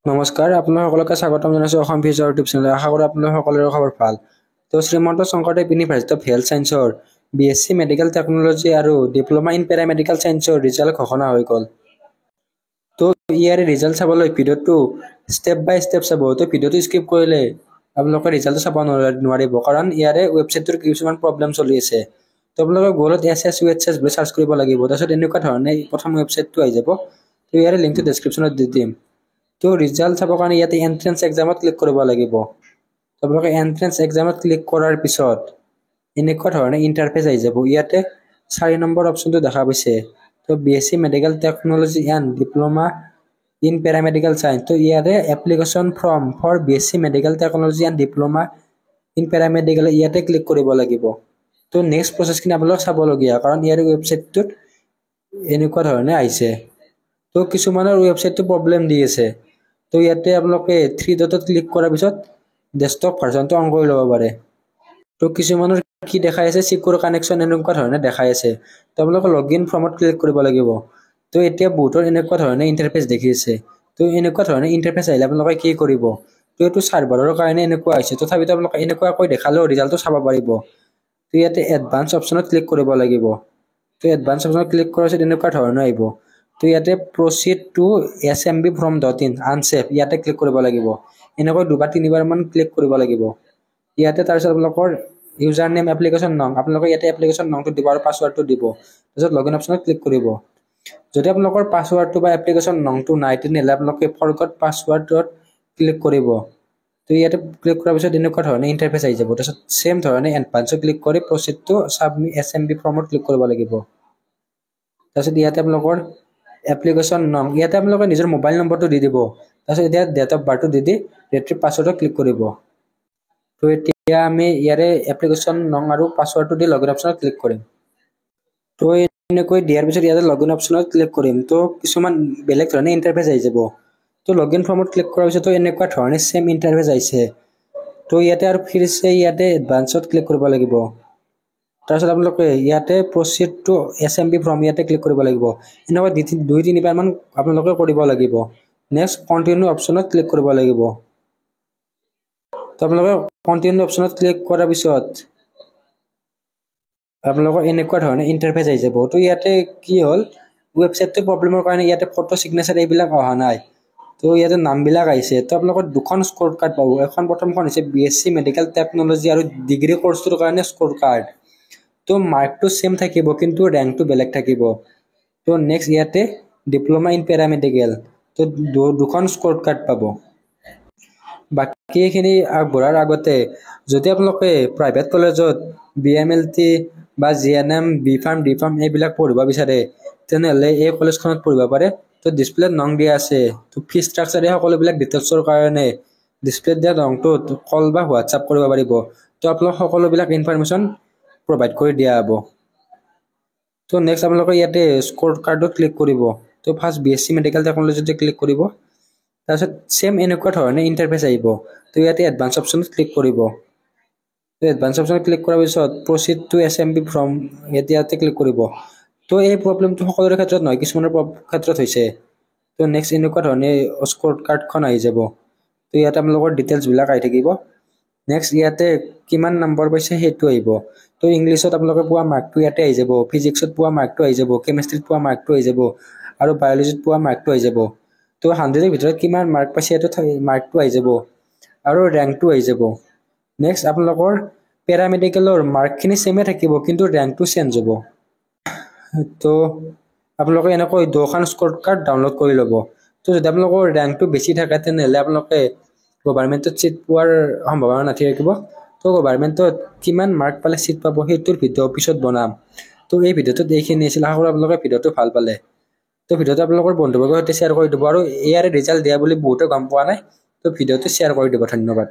নমস্কাৰ আপোনালোক সকলোকে স্বাগতম জনাইছো অসম ফিউচাৰ ইউটিউব চেনেল। আশা কৰোঁ আপোনালোক সকলোৰে খবৰ ভাল। তো Srimanta Sankardev university of health ছায়েন্সৰ BSc মেডিকেল টেকনলজি আৰু ডিপ্ল'মা ইন পেৰামেডিকেল ছায়েন্সৰ ৰিজাল্ট ঘোষণা হৈ গ'ল। তো ইয়াৰে ৰিজাল্ট চাবলৈ ভিডিঅ'টো ষ্টেপ বাই ষ্টেপ চাব। তো ভিডিঅ'টো স্কিপ কৰিলে আপোনালোকে ৰিজাল্টটো চাব নোৱাৰিব, কাৰণ ইয়াৰে ৱেবছাইটটোৰ কিছুমান প্ৰব্লেম চলি আছে। তো আপোনালোকে গুগলত SSUHS বুলি চাৰ্চ কৰিব লাগিব। তাৰপিছত এনেকুৱা ধৰণে প্ৰথম ৱেবছাইটটো আহি যাব। তো ইয়াৰে লিংকটো ডেছক্ৰিপশ্যনত দি দিম। তো ৰিজাল্ট চাবৰ কাৰণে ইয়াতে এন্ট্ৰেন্স এক্সামত ক্লিক কৰিব লাগিব। আপোনালোকে এন্ট্ৰেন্স এক্সামত ক্লিক কৰাৰ পিছত এনেকুৱা ধৰণে ইণ্টাৰফেচ আহি যাব। ইয়াতে 4 নম্বৰ অপশ্যনটো দেখা পাইছে। তো BSc medical technology and diploma in paramedical science. তো ইয়াৰে application form for BSc medical technology and diploma in paramedical ইয়াতে ক্লিক কৰিব লাগিব। তো নেক্সট প্ৰচেছখিনি আপোনালোক চাবলগীয়া, কাৰণ ইয়াৰ ৱেবছাইটটোত এনেকুৱা ধৰণে আহিছে। তো কিছুমানৰ ৱেবছাইটটো প্ৰব্লেম দি আছে। তো ইয়াতে আপোনালোকে 3 ডটত ক্লিক কৰাৰ পিছত ডেস্কটপ ভাৰ্জনটো অন কৰি ল'ব পাৰে। তো কিছুমানৰ কি দেখাই আছে, চিকিউৰ কানেকশ্যন এনেকুৱা ধৰণে দেখাই আছে। তো আপোনালোকে লগইন ফৰ্মত ক্লিক কৰিব লাগিব। তো এতিয়া বহুতৰ এনেকুৱা ধৰণে ইণ্টাৰফেচ দেখি আছে। তো এনেকুৱা ধৰণে ইণ্টাৰফেচ আহিলে আপোনালোকে কি কৰিব, তো এইটো চাৰ্ভাৰৰ কাৰণে এনেকুৱা হৈছে। তথাপিতো আপোনালোকে এনেকুৱাকৈ দেখালেও ৰিজাল্টটো চাব পাৰিব। তো ইয়াতে এডভান্স অপশ্যনত ক্লিক কৰিব লাগিব। তো এডভান্স অপশ্যনত ক্লিক কৰাৰ পিছত এনেকুৱা ধৰণে আহিব। তো ইয়াতে proceed to SMB from .in আনচেফ ইয়াতে ক্লিক কৰিব লাগিব। এনেকৈ 2 বা 3 বাৰমান ক্লিক কৰিব লাগিব। ইয়াতে তাৰপিছত আপোনালোকৰ ইউজাৰ নেম, এপ্লিকেশ্যন নাম, আপোনালোকে ইয়াতে এপ্লিকেশ্যন নামটো দিব আৰু পাছৱৰ্ডটো দিব। তাৰপিছত লগইন অপশ্যনত ক্লিক কৰিব। যদি আপোনালোকৰ পাছৱৰ্ডটো বা এপ্লিকেশ্যন নামটো নাই, তেনেহ'লে আপোনালোকে ফৰগট পাছৱৰ্ডত ক্লিক কৰিব। তো ইয়াতে ক্লিক কৰাৰ পিছত এনেকুৱা ধৰণে ইণ্টাৰফেচ আহি যাব। তাৰপিছত চেম ধৰণে এডভান্সত ক্লিক কৰি প্ৰচিড টু ছাবমিট SMB ফৰ্মত ক্লিক কৰিব লাগিব। তাৰপিছত ইয়াতে আপোনালোকৰ এপ্লিকেশ্যন নাম, ইয়াতে আপোনালোকে নিজৰ মোবাইল নম্বৰটো দি দিব। তাৰপিছত এতিয়া ডেট অফ বাৰ্থটো দি ৰিট্ৰিভ পাছৱৰ্ডত ক্লিক কৰিব। তো এতিয়া আমি ইয়াৰে এপ্লিকেশ্যন নাম আৰু পাছৱৰ্ডটো দি লগইন অপশ্যনত ক্লিক কৰিম। তো এনেকৈ দিয়াৰ পিছত ইয়াতে লগইন অপশ্যনত ক্লিক কৰিম। তো কিছুমান বেলেগ ধৰণে ইণ্টাৰফেচ আহি যাব। তো লগইন ফৰ্মত ক্লিক কৰাৰ পিছত এনেকুৱা ধৰণে চেম ইণ্টাৰফেচ আহিছে। তো ইয়াতে আৰু ফিৰছে ইয়াতে এডভান্সত ক্লিক কৰিব লাগিব। তাৰপিছত আপোনালোকে ইয়াতে প্ৰচিড টু SMB ফৰ্ম ইয়াতে ক্লিক কৰিব লাগিব। এনেকৈ 2-3 বাৰমান আপোনালোকে কৰিব লাগিব। নেক্সট কণ্টিনিউ অপশ্যনত ক্লিক কৰিব লাগিব। তো আপোনালোকে কণ্টিনিউ অপশ্যনত ক্লিক কৰাৰ পিছত আপোনালোকৰ এনেকুৱা ধৰণে ইণ্টাৰফেচ আহি যাব। তো ইয়াতে কি হ'ল, ৱেবছাইটটোৰ প্ৰব্লেমৰ কাৰণে ইয়াতে ফটো চিগনেচাৰ এইবিলাক অহা নাই। তো ইয়াতে নামবিলাক আহিছে। তো আপোনালোকৰ 2খন স্ক'ৰ কাৰ্ড পাব। প্ৰথমখন হৈছে BSc মেডিকেল টেকনলজি আৰু ডিগ্ৰী কৰ্চটোৰ কাৰণে স্ক'ৰ কাৰ্ড। তো মাৰ্কটো চেম থাকিব, কিন্তু ৰেংকটো বেলেগ থাকিব। তো নেক্সট ইয়াতে ডিপ্ল'মা ইন পেৰামেডিকেল, তো 2খন স্ক'ৰ কাৰ্ড পাব। বাকী এইখিনি আগবঢ়াৰ আগতে যদি আপোনালোকে প্ৰাইভেট কলেজত BMLT বা GNM, B.Pharm, D.Pharm এইবিলাক পঢ়িব বিচাৰে, তেনেহ'লে এই কলেজখনত পঢ়িব পাৰে। তো ডিছপ্লেত নং দিয়া আছে। তো ফি ষ্ট্ৰাকচাৰ এই সকলোবিলাক ডিটেইলছৰ কাৰণে ডিছপ্লেত দিয়া নংটোত কল বা হোৱাটছআপ কৰিব পাৰিব। তো আপোনালোক সকলোবিলাক ইনফৰমেশ্যন প্ৰভাইড কৰি দিয়া হ'ব। তো নেক্সট আপোনালোকে ইয়াতে স্ক'ৰ কাৰ্ডত ক্লিক কৰিব। তো ফাৰ্ষ্ট BSc মেডিকেল টেকনলজিতে ক্লিক কৰিব। তাৰপিছত চেম এনেকুৱা ধৰণে ইণ্টাৰফেচ আহিব। তো ইয়াতে এডভান্স অপশ্যনত ক্লিক কৰিব। তো এডভান্স অপশ্যনত ক্লিক কৰাৰ পিছত প্ৰচিড টু SMB ফৰ্ম ইয়াতে ক্লিক কৰিব। তো এই প্ৰব্লেমটো সকলোৰে ক্ষেত্ৰত নহয়, কিছুমানৰ ক্ষেত্ৰত হৈছে। তো নেক্সট এনেকুৱা ধৰণে স্ক'ৰ কাৰ্ডখন আহি যাব। তো ইয়াতে আপোনালোকৰ ডিটেইলছবিলাক আহি থাকিব। নেক্সট ইয়াতে কিমান নম্বৰ পাইছে সেইটো আহিব। তো ইংলিছত আপোনালোকে পোৱা মাৰ্কটো ইয়াতে আহি যাব, ফিজিক্সত পোৱা মাৰ্কটো আহি যাব, কেমেষ্ট্ৰিত পোৱা মাৰ্কটো আহি যাব আৰু বায়'লজিত পোৱা মাৰ্কটো আহি যাব। তো 100ৰ ভিতৰত কিমান মাৰ্ক পাইছে সেইটো মাৰ্কটো আহি যাব আৰু ৰেংকটো আহি যাব। নেক্সট আপোনালোকৰ পেৰামেডিকেলৰ মাৰ্কখিনি চেমে থাকিব, কিন্তু ৰেংকটো চেঞ্জ হ'ব। তো আপোনালোকে এনেকৈ 2খন স্ক'ৰ কাৰ্ড ডাউনলোড কৰি ল'ব। তো যদি আপোনালোকৰ ৰেংকটো বেছি থাকে, তেনেহ'লে আপোনালোকে গভাৰ্ণমেণ্টত ছিট পোৱাৰ সম্ভাৱনা নাথাকিব। তো গভাৰ্ণমেণ্টত কিমান মাৰ্ক পালে ছিট পাব সেইটোৰ ভিডিঅ' পিছত বনাম। তো এই ভিডিঅ'টোত এইখিনি আছিল। আশা কৰোঁ আপোনালোকে ভিডিঅ'টো ভাল পালে। তো ভিডিঅ'টো আপোনালোকৰ বন্ধুবৰ্গৰ সৈতে শ্বেয়াৰ কৰি দিব, আৰু ইয়াৰে ৰিজাল্ট দিয়া বুলি বহুতে গম পোৱা নাই। তো ভিডিঅ'টো শ্বেয়াৰ কৰি দিব। ধন্যবাদ।